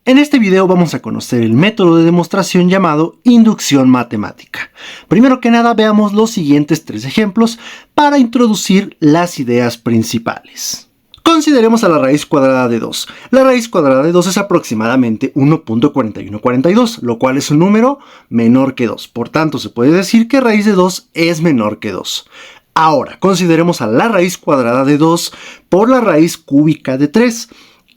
En este video vamos a conocer el método de demostración llamado inducción matemática. Primero que nada veamos los siguientes 3 ejemplos para introducir las ideas principales. Consideremos a la raíz cuadrada de 2. La raíz cuadrada de 2 es aproximadamente 1.4142, lo cual es un número menor que 2. Por tanto, se puede decir que raíz de 2 es menor que 2. Ahora, consideremos a la raíz cuadrada de 2 por la raíz cúbica de 3.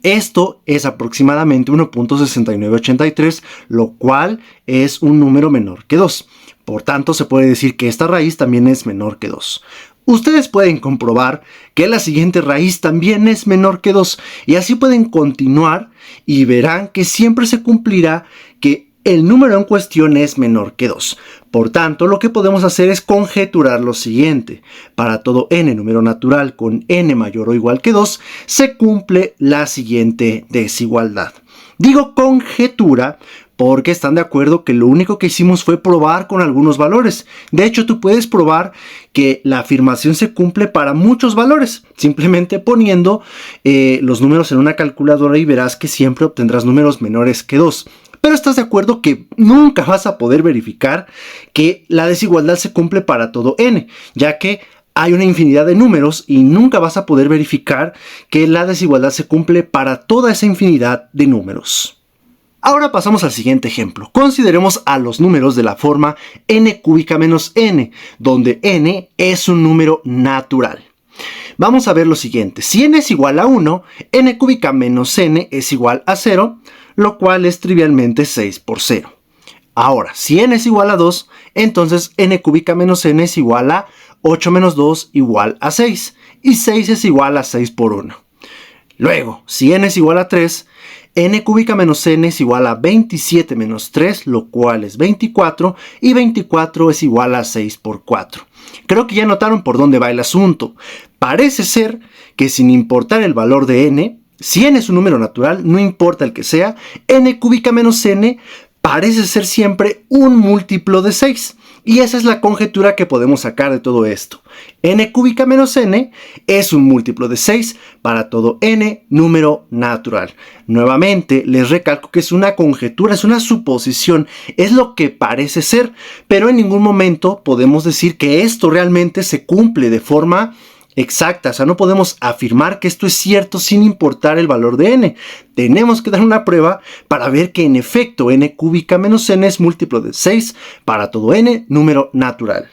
Esto es aproximadamente 1.6983, lo cual es un número menor que 2. Por tanto, se puede decir que esta raíz también es menor que 2. Ustedes pueden comprobar que la siguiente raíz también es menor que 2 y así pueden continuar y verán que siempre se cumplirá que el número en cuestión es menor que 2. Por tanto, lo que podemos hacer es conjeturar lo siguiente. Para todo n número natural con n mayor o igual que 2, se cumple la siguiente desigualdad. Digo conjetura porque están de acuerdo que lo único que hicimos fue probar con algunos valores. De hecho, tú puedes probar que la afirmación se cumple para muchos valores, simplemente poniendo los números en una calculadora y verás que siempre obtendrás números menores que 2. Pero estás de acuerdo que nunca vas a poder verificar que la desigualdad se cumple para todo n, ya que hay una infinidad de números y nunca vas a poder verificar que la desigualdad se cumple para toda esa infinidad de números. Ahora pasamos al siguiente ejemplo. Consideremos a los números de la forma n cúbica menos n, donde n es un número natural. Vamos a ver lo siguiente. Si n es igual a 1, n cúbica menos n es igual a 0, lo cual es trivialmente 6 por 0. Ahora, si n es igual a 2, entonces n cúbica menos n es igual a 8 menos 2 igual a 6, y 6 es igual a 6 por 1. Luego, si n es igual a 3, n cúbica menos n es igual a 27 menos 3, lo cual es 24, y 24 es igual a 6 por 4. Creo que ya notaron por dónde va el asunto. Parece ser que sin importar el valor de n, si n es un número natural, no importa el que sea, n cúbica menos n parece ser siempre un múltiplo de 6. Y esa es la conjetura que podemos sacar de todo esto. N cúbica menos n es un múltiplo de 6 para todo n número natural. Nuevamente, les recalco que es una conjetura, es una suposición, es lo que parece ser, pero en ningún momento podemos decir que esto realmente se cumple de forma exacta. O sea, no podemos afirmar que esto es cierto sin importar el valor de n. Tenemos que dar una prueba para ver que en efecto n cúbica menos n es múltiplo de 6 para todo n número natural.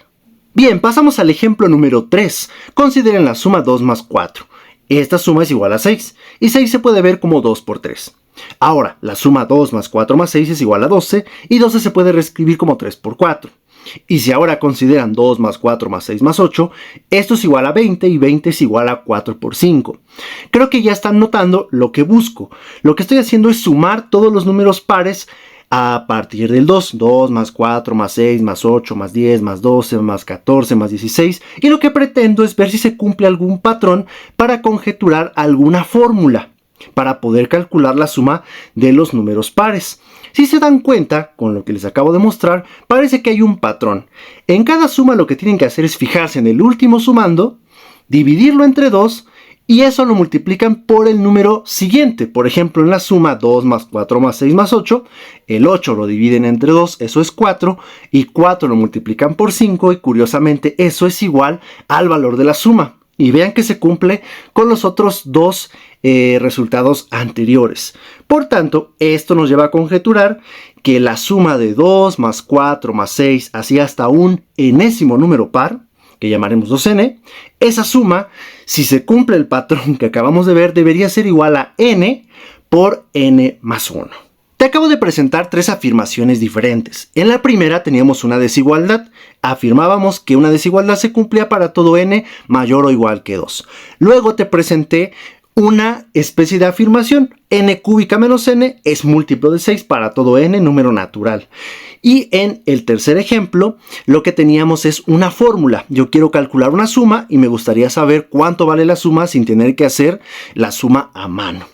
Bien, pasamos al ejemplo número 3. Consideren la suma 2 más 4. Esta suma es igual a 6 y 6 se puede ver como 2 por 3. Ahora, la suma 2 más 4 más 6 es igual a 12 y 12 se puede reescribir como 3 por 4. Y si ahora consideran 2 más 4 más 6 más 8, esto es igual a 20 y 20 es igual a 4 por 5. Creo que ya están notando lo que busco. Lo que estoy haciendo es sumar todos los números pares a partir del 2. 2 más 4 más 6 más 8 más 10 más 12 más 14 más 16. Y lo que pretendo es ver si se cumple algún patrón para conjeturar alguna fórmula para poder calcular la suma de los números pares. Si se dan cuenta, con lo que les acabo de mostrar, parece que hay un patrón. En cada suma lo que tienen que hacer es fijarse en el último sumando, dividirlo entre 2 y eso lo multiplican por el número siguiente. Por ejemplo, en la suma 2 más 4 más 6 más 8, el 8 lo dividen entre 2, eso es 4, y 4 lo multiplican por 5 y curiosamente eso es igual al valor de la suma. Y vean que se cumple con los otros dos resultados anteriores. Por tanto, esto nos lleva a conjeturar que la suma de 2 más 4 más 6, así hasta un enésimo número par, que llamaremos 2n, esa suma, si se cumple el patrón que acabamos de ver, debería ser igual a n por n más 1. Te acabo de presentar 3 afirmaciones diferentes. En la primera teníamos una desigualdad. Afirmábamos que una desigualdad se cumplía para todo n mayor o igual que 2. Luego te presenté una especie de afirmación. N cúbica menos n es múltiplo de 6 para todo n número natural. Y en el tercer ejemplo, lo que teníamos es una fórmula. Yo quiero calcular una suma y me gustaría saber cuánto vale la suma sin tener que hacer la suma a mano.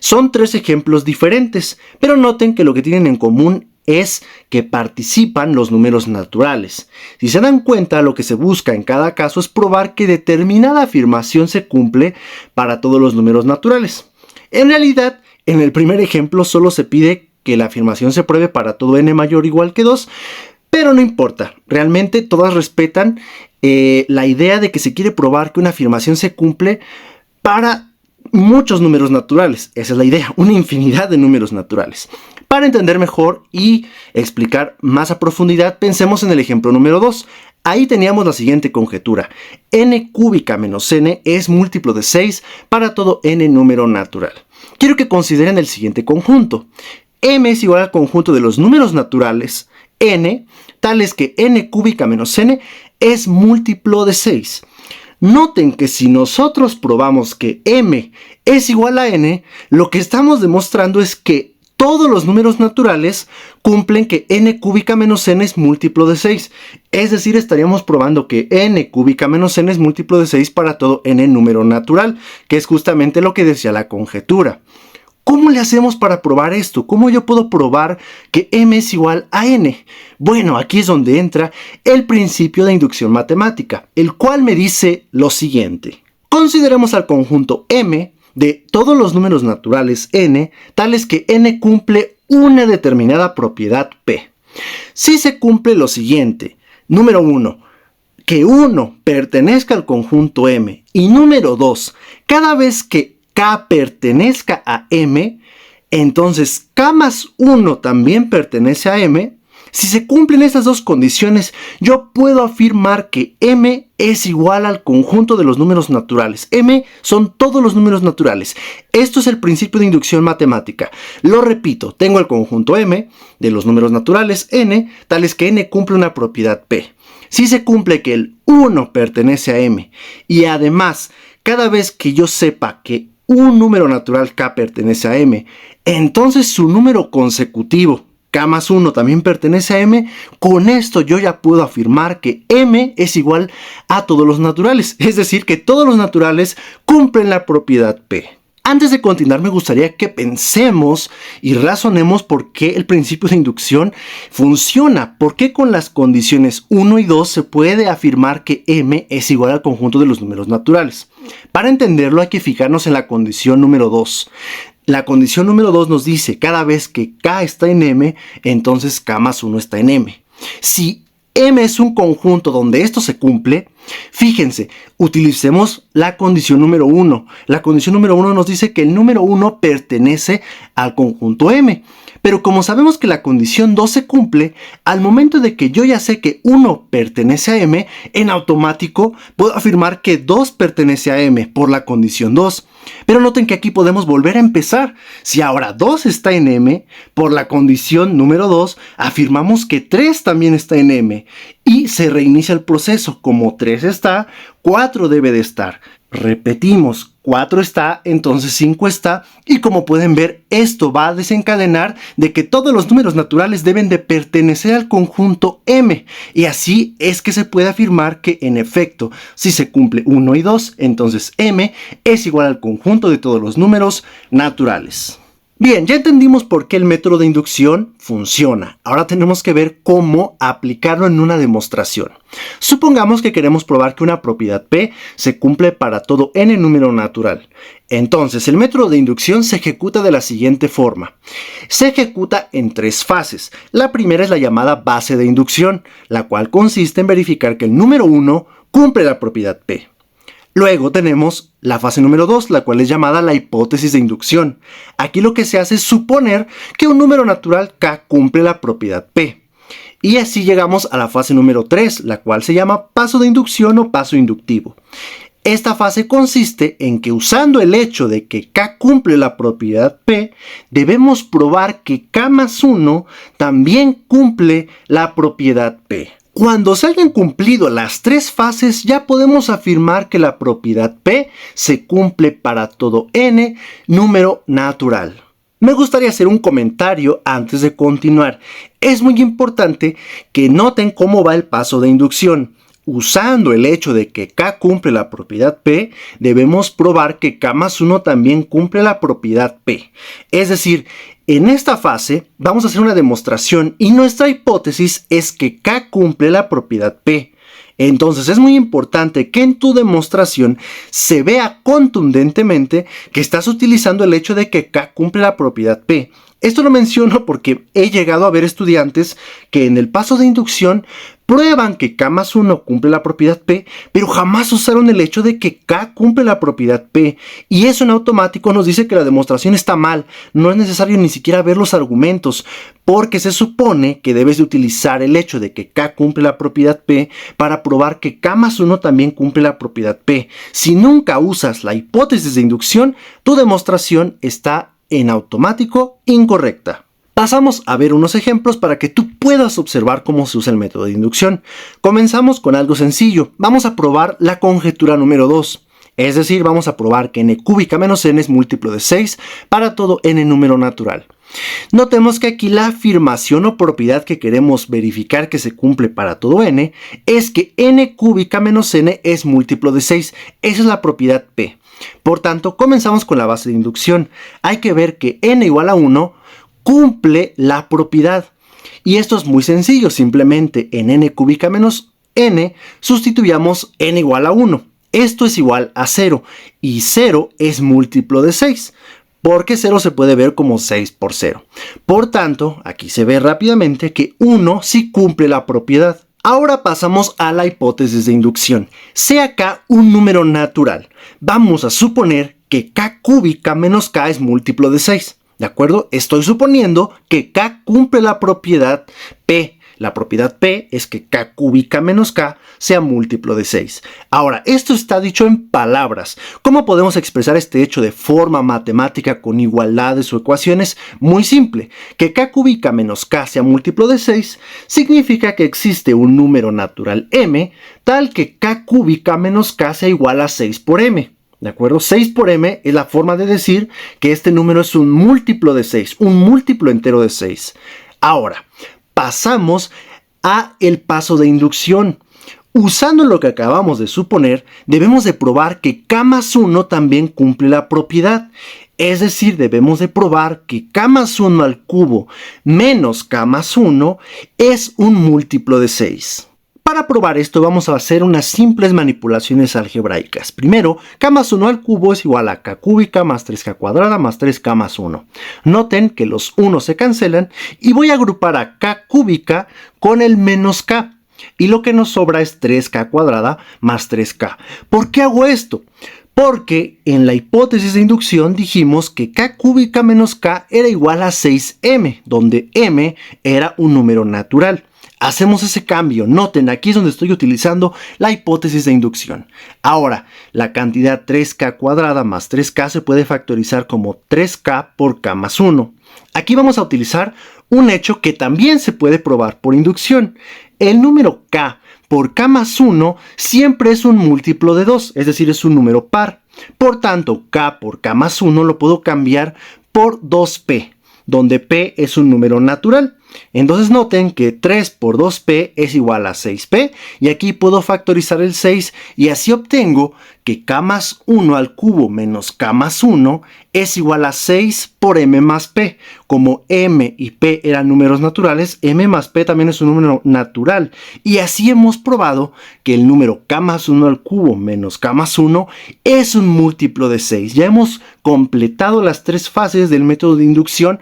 Son 3 ejemplos diferentes, pero noten que lo que tienen en común es que participan los números naturales. Si se dan cuenta, lo que se busca en cada caso es probar que determinada afirmación se cumple para todos los números naturales. En realidad, en el primer ejemplo solo se pide que la afirmación se pruebe para todo n mayor o igual que 2, pero no importa, realmente todas respetan la idea de que se quiere probar que una afirmación se cumple para muchos números naturales. Esa es la idea, una infinidad de números naturales. Para entender mejor y explicar más a profundidad, pensemos en el ejemplo número 2. Ahí teníamos la siguiente conjetura: n cúbica menos n es múltiplo de 6 para todo n número natural. Quiero que consideren el siguiente conjunto. M es igual al conjunto de los números naturales n, tales que n cúbica menos n es múltiplo de 6. Noten que si nosotros probamos que m es igual a n, lo que estamos demostrando es que todos los números naturales cumplen que n cúbica menos n es múltiplo de 6. Es decir, estaríamos probando que n cúbica menos n es múltiplo de 6 para todo n número natural, que es justamente lo que decía la conjetura. ¿Cómo le hacemos para probar esto? ¿Cómo yo puedo probar que m es igual a n? Bueno, aquí es donde entra el principio de inducción matemática, el cual me dice lo siguiente. Consideremos al conjunto m de todos los números naturales n, tales que n cumple una determinada propiedad p. Si se cumple lo siguiente: número 1, que 1 pertenezca al conjunto m, y número 2, cada vez que k pertenezca a m, entonces k más 1 también pertenece a m. Si se cumplen estas dos condiciones, yo puedo afirmar que m es igual al conjunto de los números naturales. M son todos los números naturales. Esto es el principio de inducción matemática. Lo repito, tengo el conjunto m de los números naturales n, tales que n cumple una propiedad p. Si se cumple que el 1 pertenece a m, y además, cada vez que yo sepa que un número natural k pertenece a m, entonces su número consecutivo k más 1 también pertenece a m. Con esto yo ya puedo afirmar que m es igual a todos los naturales, es decir, que todos los naturales cumplen la propiedad p. Antes de continuar, me gustaría que pensemos y razonemos por qué el principio de inducción funciona. ¿Por qué con las condiciones 1 y 2 se puede afirmar que m es igual al conjunto de los números naturales? Para entenderlo hay que fijarnos en la condición número 2. La condición número 2 nos dice: cada vez que k está en m, entonces k más 1 está en m. Si m es un conjunto donde esto se cumple, fíjense, utilicemos la condición número 1. La condición número 1 nos dice que el número 1 pertenece al conjunto m. Pero como sabemos que la condición 2 se cumple, al momento de que yo ya sé que 1 pertenece a m, en automático puedo afirmar que 2 pertenece a m por la condición 2. Pero noten que aquí podemos volver a empezar. Si ahora 2 está en m, por la condición número 2, afirmamos que 3 también está en m. Y se reinicia el proceso. Como 3 está, 4 debe de estar. Repetimos, 4 está, entonces 5 está, y como pueden ver, esto va a desencadenar de que todos los números naturales deben de pertenecer al conjunto m, y así es que se puede afirmar que en efecto, si se cumple 1 y 2, entonces m es igual al conjunto de todos los números naturales. Bien, ya entendimos por qué el método de inducción funciona. Ahora tenemos que ver cómo aplicarlo en una demostración. Supongamos que queremos probar que una propiedad p se cumple para todo n número natural. Entonces, el método de inducción se ejecuta de la siguiente forma. Se ejecuta en 3 fases. La primera es la llamada base de inducción, la cual consiste en verificar que el número 1 cumple la propiedad p. Luego tenemos la fase número 2, la cual es llamada la hipótesis de inducción. Aquí lo que se hace es suponer que un número natural k cumple la propiedad p. Y así llegamos a la fase número 3, la cual se llama paso de inducción o paso inductivo. Esta fase consiste en que usando el hecho de que k cumple la propiedad p, debemos probar que k más 1 también cumple la propiedad p. Cuando se hayan cumplido las 3 fases, ya podemos afirmar que la propiedad p se cumple para todo n número natural. Me gustaría hacer un comentario antes de continuar. Es muy importante que noten cómo va el paso de inducción. Usando el hecho de que k cumple la propiedad p, debemos probar que k más 1 también cumple la propiedad p. Es decir, En esta fase vamos a hacer una demostración y nuestra hipótesis es que K cumple la propiedad P. Entonces es muy importante que en tu demostración se vea contundentemente que estás utilizando el hecho de que K cumple la propiedad P. Esto lo menciono porque he llegado a ver estudiantes que en el paso de inducción prueban que K más 1 cumple la propiedad P, pero jamás usaron el hecho de que K cumple la propiedad P. Y eso en automático nos dice que la demostración está mal. No es necesario ni siquiera ver los argumentos, porque se supone que debes de utilizar el hecho de que K cumple la propiedad P para probar que K más 1 también cumple la propiedad P. Si nunca usas la hipótesis de inducción, tu demostración está en automático incorrecta. Pasamos a ver unos ejemplos para que tú puedas observar cómo se usa el método de inducción. Comenzamos con algo sencillo. Vamos a probar la conjetura número 2. Es decir, vamos a probar que n cúbica menos n es múltiplo de 6 para todo n número natural. Notemos que aquí la afirmación o propiedad que queremos verificar que se cumple para todo n es que n cúbica menos n es múltiplo de 6. Esa es la propiedad P. Por tanto, comenzamos con la base de inducción. Hay que ver que n igual a 1 cumple la propiedad. Y esto es muy sencillo. Simplemente en n cúbica menos n sustituyamos n igual a 1. Esto es igual a 0. Y 0 es múltiplo de 6. Porque 0 se puede ver como 6 por 0. Por tanto, aquí se ve rápidamente que 1 sí cumple la propiedad. Ahora pasamos a la hipótesis de inducción. Sea K un número natural. Vamos a suponer que K cúbica menos K es múltiplo de 6. ¿De acuerdo? Estoy suponiendo que K cumple la propiedad P. La propiedad P es que K cúbica menos K sea múltiplo de 6. Ahora, esto está dicho en palabras. ¿Cómo podemos expresar este hecho de forma matemática con igualdades o ecuaciones? Muy simple. Que K cúbica menos K sea múltiplo de 6 significa que existe un número natural m tal que K cúbica menos K sea igual a 6 por m. ¿De acuerdo? 6 por m es la forma de decir que este número es un múltiplo de 6, un múltiplo entero de 6. Ahora, pasamos a el paso de inducción. Usando lo que acabamos de suponer, debemos de probar que K más 1 también cumple la propiedad. Es decir, debemos de probar que K más 1 al cubo menos K más 1 es un múltiplo de 6. Para probar esto vamos a hacer unas simples manipulaciones algebraicas. Primero, K más 1 al cubo es igual a K cúbica más 3K cuadrada más 3K más 1. Noten que los 1 se cancelan y voy a agrupar a K cúbica con el menos K. Y lo que nos sobra es 3K cuadrada más 3K. ¿Por qué hago esto? Porque en la hipótesis de inducción dijimos que K cúbica menos K era igual a 6m, donde m era un número natural. Hacemos ese cambio. Noten, aquí es donde estoy utilizando la hipótesis de inducción. Ahora, la cantidad 3K cuadrada más 3K se puede factorizar como 3K por K más 1. Aquí vamos a utilizar un hecho que también se puede probar por inducción. El número K por K más 1 siempre es un múltiplo de 2, es decir, es un número par. Por tanto, K por K más 1 lo puedo cambiar por 2P, donde P es un número natural. Entonces noten que 3 por 2p es igual a 6p y aquí puedo factorizar el 6 y así obtengo que k más 1 al cubo menos k más 1 es igual a 6 por m más p. Como m y p eran números naturales, m más p también es un número natural. Y así hemos probado que el número k más 1 al cubo menos k más 1 es un múltiplo de 6. Ya hemos completado las tres fases del método de inducción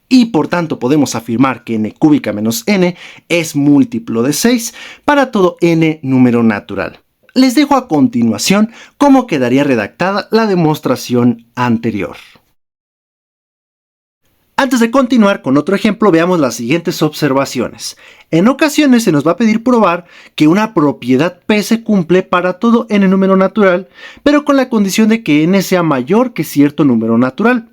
y por tanto podemos afirmar que n cúbica menos n es múltiplo de 6 para todo n número natural. Les dejo a continuación cómo quedaría redactada la demostración anterior. Antes de continuar con otro ejemplo, veamos las siguientes observaciones. En ocasiones se nos va a pedir probar que una propiedad P se cumple para todo n número natural, pero con la condición de que n sea mayor que cierto número natural.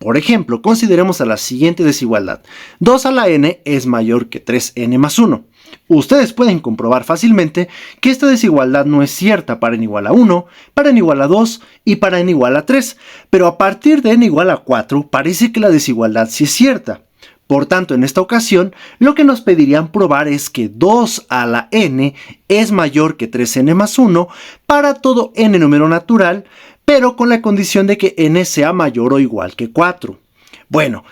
Por ejemplo, consideremos a la siguiente desigualdad. 2 a la n es mayor que 3n más 1. Ustedes pueden comprobar fácilmente que esta desigualdad no es cierta para n igual a 1, para n igual a 2 y para n igual a 3, pero a partir de n igual a 4 parece que la desigualdad sí es cierta. Por tanto, en esta ocasión, lo que nos pedirían probar es que 2 a la n es mayor que 3n más 1 para todo n número natural, pero con la condición de que n sea mayor o igual que 4. Bueno,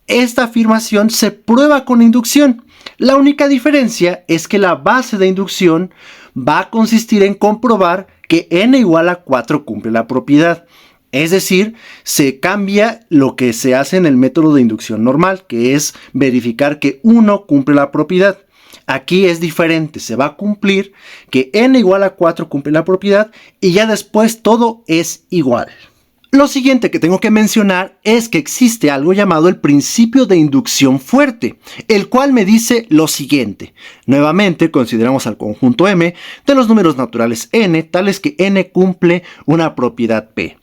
esta afirmación se prueba con inducción. La única diferencia es que la base de inducción va a consistir en comprobar que n igual a 4 cumple la propiedad. Es decir, se cambia lo que se hace en el método de inducción normal, que es verificar que 1 cumple la propiedad. Aquí es diferente, se va a cumplir que n igual a 4 cumple la propiedad y ya después todo es igual. Lo siguiente que tengo que mencionar es que existe algo llamado el principio de inducción fuerte, el cual me dice lo siguiente. Nuevamente consideramos al conjunto M de los números naturales n, tales que n cumple una propiedad P.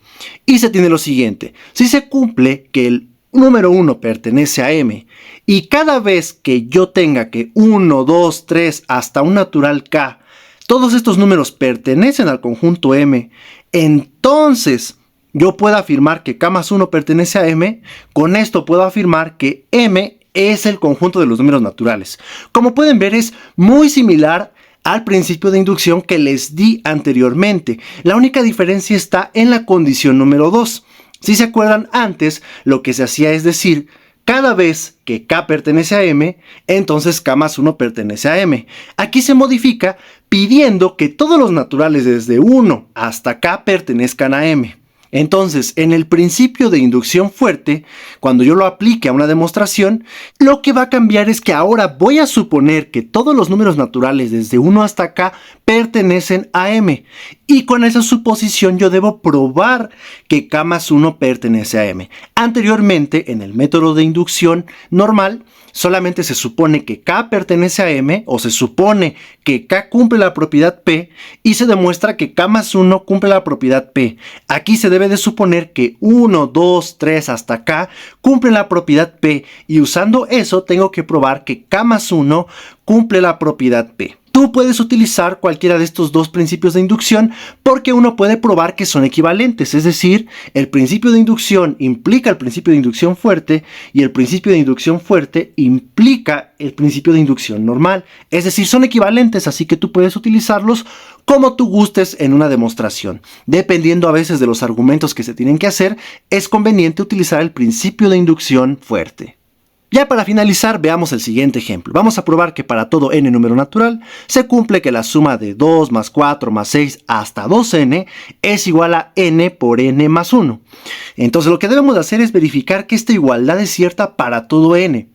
Y se tiene lo siguiente: si se cumple que el número 1 pertenece a M y cada vez que yo tenga que 1, 2, 3 hasta un natural K, todos estos números pertenecen al conjunto M, entonces yo puedo afirmar que K más 1 pertenece a M. Con esto puedo afirmar que M es el conjunto de los números naturales. Como pueden ver, es muy similar al principio de inducción que les di anteriormente. La única diferencia está en la condición número 2. Si se acuerdan, antes lo que se hacía es decir, cada vez que K pertenece a M, entonces K más 1 pertenece a M. Aquí se modifica pidiendo que todos los naturales desde 1 hasta K pertenezcan a M. Entonces, en el principio de inducción fuerte, cuando yo lo aplique a una demostración, lo que va a cambiar es que ahora voy a suponer que todos los números naturales desde 1 hasta K pertenecen a M. Y con esa suposición yo debo probar que K más 1 pertenece a M. Anteriormente, en el método de inducción normal, solamente se supone que K pertenece a M, o se supone que K cumple la propiedad P, y se demuestra que K más 1 cumple la propiedad P. Aquí se debe de suponer que 1, 2, 3 hasta K cumple la propiedad P, y usando eso tengo que probar que K más 1 cumple la propiedad P. Tú puedes utilizar cualquiera de estos dos principios de inducción porque uno puede probar que son equivalentes, es decir, el principio de inducción implica el principio de inducción fuerte y el principio de inducción fuerte implica el principio de inducción normal, es decir, son equivalentes, así que tú puedes utilizarlos como tú gustes en una demostración. Dependiendo a veces de los argumentos que se tienen que hacer, es conveniente utilizar el principio de inducción fuerte. Ya para finalizar, veamos el siguiente ejemplo. Vamos a probar que para todo n número natural se cumple que la suma de 2 más 4 más 6 hasta 2n es igual a n por n más 1. Entonces lo que debemos de hacer es verificar que esta igualdad es cierta para todo n.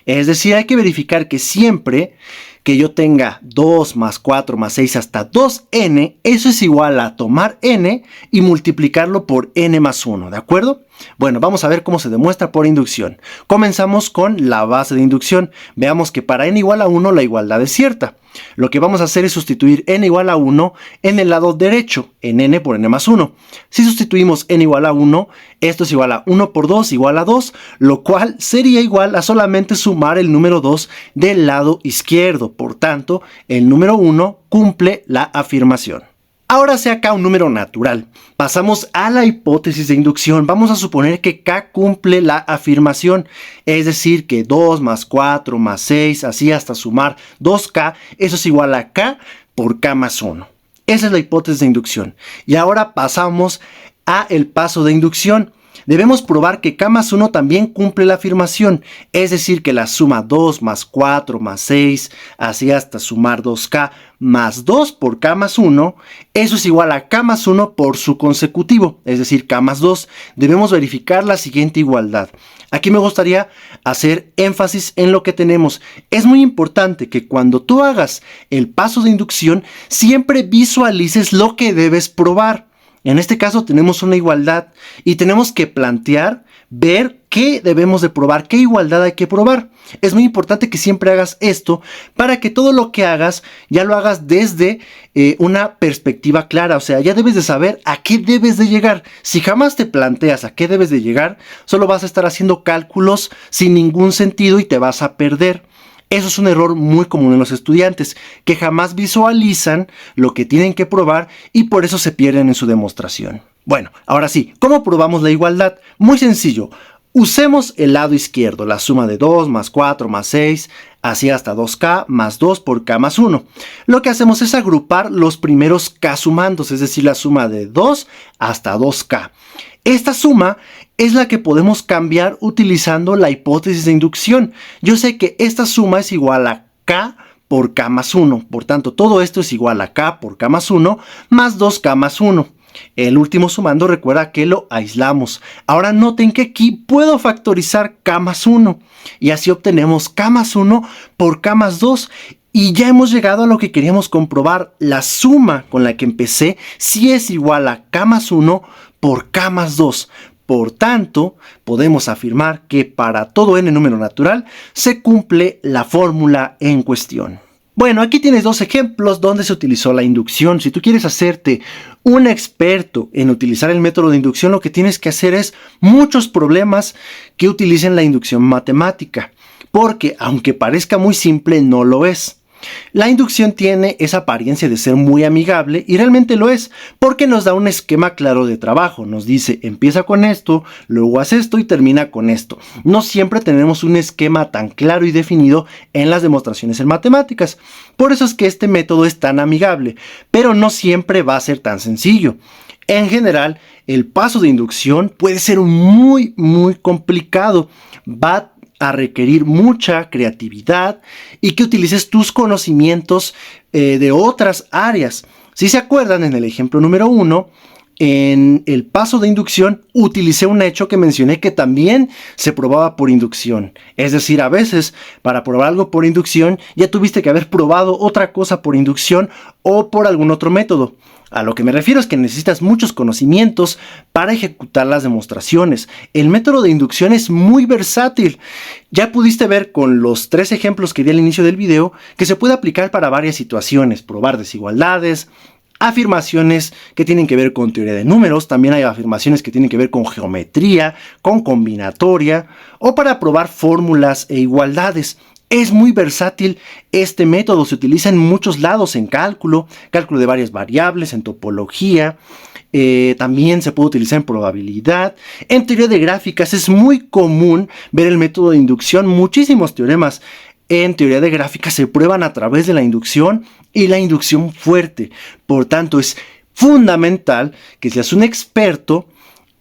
Es decir, hay que verificar que siempre que yo tenga 2 más 4 más 6 hasta 2n, eso es igual a tomar n y multiplicarlo por n más 1, ¿de acuerdo? Bueno, vamos a ver cómo se demuestra por inducción. Comenzamos con la base de inducción. Veamos que para n igual a 1 la igualdad es cierta. Lo que vamos a hacer es sustituir n igual a 1 en el lado derecho, en n por n más 1. Si sustituimos n igual a 1, esto es igual a 1 por 2 igual a 2, lo cual sería igual a solamente sumar el número 2 del lado izquierdo. Por tanto, el número 1 cumple la afirmación. Ahora sea K un número natural. Pasamos a la hipótesis de inducción. Vamos a suponer que K cumple la afirmación, es decir, que 2 más 4 más 6, así hasta sumar 2K, eso es igual a K por K más 1. Esa es la hipótesis de inducción. Y ahora pasamos a el paso de inducción. Debemos probar que K más 1 también cumple la afirmación, es decir, que la suma 2 más 4 más 6, así hasta sumar 2K más 2 por K más 1, eso es igual a K más 1 por su consecutivo, es decir, K más 2. Debemos verificar la siguiente igualdad. Aquí me gustaría hacer énfasis en lo que tenemos. Es muy importante que cuando tú hagas el paso de inducción, siempre visualices lo que debes probar. En este caso tenemos una igualdad y tenemos que plantear, ver qué debemos de probar, qué igualdad hay que probar. Es muy importante que siempre hagas esto para que todo lo que hagas ya lo hagas desde una perspectiva clara. O sea, ya debes de saber a qué debes de llegar. Si jamás te planteas a qué debes de llegar, solo vas a estar haciendo cálculos sin ningún sentido y te vas a perder. Eso es un error muy común en los estudiantes, que jamás visualizan lo que tienen que probar y por eso se pierden en su demostración. Bueno, ahora sí, ¿cómo probamos la igualdad? Muy sencillo. Usemos el lado izquierdo, la suma de 2 más 4 más 6, así hasta 2k más 2 por k más 1. Lo que hacemos es agrupar los primeros k sumandos, es decir, la suma de 2 hasta 2k. Esta suma es la que podemos cambiar utilizando la hipótesis de inducción. Yo sé que esta suma es igual a k por k más 1. Por tanto, todo esto es igual a k por k más 1 más 2k más 1. El último sumando, recuerda que lo aislamos. Ahora noten que aquí puedo factorizar k más 1. Y así obtenemos k más 1 por k más 2. Y ya hemos llegado a lo que queríamos comprobar. La suma con la que empecé sí es igual a k más 1 por k más 2. Por tanto, podemos afirmar que para todo n número natural se cumple la fórmula en cuestión. Bueno, aquí tienes dos ejemplos donde se utilizó la inducción. Si tú quieres hacerte un experto en utilizar el método de inducción, lo que tienes que hacer es muchos problemas que utilicen la inducción matemática. Porque, aunque parezca muy simple, no lo es. La inducción tiene esa apariencia de ser muy amigable y realmente lo es, porque nos da un esquema claro de trabajo. Nos dice, empieza con esto, luego haz esto y termina con esto. No siempre tenemos un esquema tan claro y definido en las demostraciones en matemáticas. Por eso es que este método es tan amigable, pero no siempre va a ser tan sencillo. En general, el paso de inducción puede ser muy complicado. Va a requerir mucha creatividad y que utilices tus conocimientos de otras áreas. Si se acuerdan, en el ejemplo número 1, en el paso de inducción utilicé un hecho que mencioné que también se probaba por inducción. Es decir, a veces para probar algo por inducción ya tuviste que haber probado otra cosa por inducción o por algún otro método. A lo que me refiero es que necesitas muchos conocimientos para ejecutar las demostraciones. El método de inducción es muy versátil. Ya pudiste ver con los 3 ejemplos que di al inicio del video que se puede aplicar para varias situaciones. Probar desigualdades, afirmaciones que tienen que ver con teoría de números, también hay afirmaciones que tienen que ver con geometría, con combinatoria o para probar fórmulas e igualdades. Es muy versátil este método, se utiliza en muchos lados, en cálculo de varias variables, en topología, también se puede utilizar en probabilidad. En teoría de gráficas es muy común ver el método de inducción, muchísimos teoremas en teoría de gráficas se prueban a través de la inducción y la inducción fuerte. Por tanto, es fundamental que seas un experto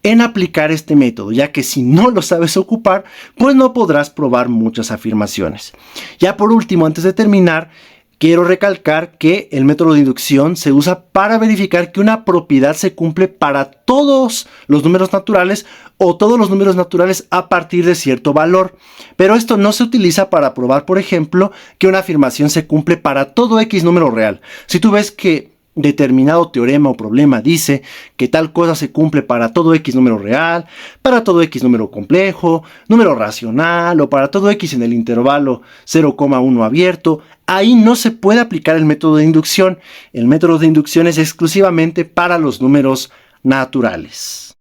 en aplicar este método, ya que si no lo sabes ocupar, pues no podrás probar muchas afirmaciones. Ya por último, antes de terminar, quiero recalcar que el método de inducción se usa para verificar que una propiedad se cumple para todos los números naturales o todos los números naturales a partir de cierto valor. Pero esto no se utiliza para probar, por ejemplo, que una afirmación se cumple para todo X número real. Si tú ves que determinado teorema o problema dice que tal cosa se cumple para todo X número real, para todo X número complejo, número racional o para todo X en el intervalo 0,1 abierto, ahí no se puede aplicar el método de inducción. El método de inducción es exclusivamente para los números naturales.